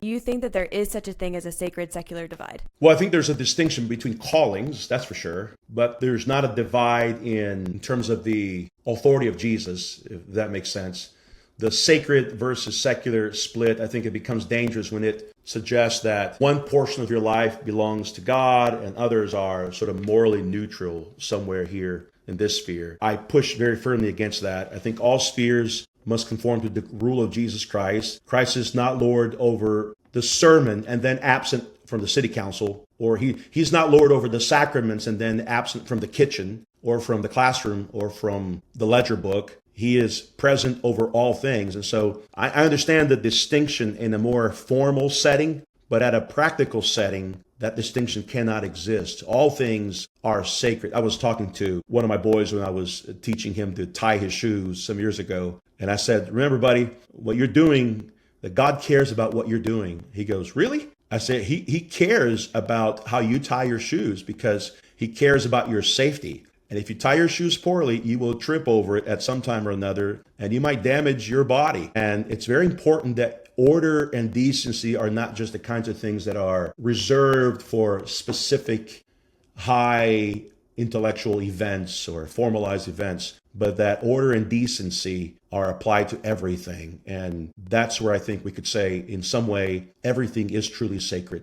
Do you think that there is such a thing as a sacred secular divide? Well, I think there's a distinction between callings, that's for sure, but there's not a divide in terms of the authority of Jesus, if that makes sense. The sacred versus secular split, I think it becomes dangerous when it suggests that one portion of your life belongs to God and others are sort of morally neutral somewhere here in this sphere. I push very firmly against that. I think all spheres must conform to the rule of Jesus Christ. Christ is not Lord over the sermon and then absent from the city council, or he's not Lord over the sacraments and then absent from the kitchen or from the classroom or from the ledger book. He is present over all things. And so I understand the distinction in a more formal setting, but at a practical setting, that distinction cannot exist. All things are sacred. I was talking to one of my boys when I was teaching him to tie his shoes some years ago. And I said, remember, buddy, what you're doing, that God cares about what you're doing. He goes, really? I said, he cares about how you tie your shoes because he cares about your safety. And if you tie your shoes poorly, you will trip over it at some time or another, and you might damage your body. And it's very important that order and decency are not just the kinds of things that are reserved for specific high intellectual events or formalized events, but that order and decency are applied to everything. And that's where I think we could say, in some way, everything is truly sacred.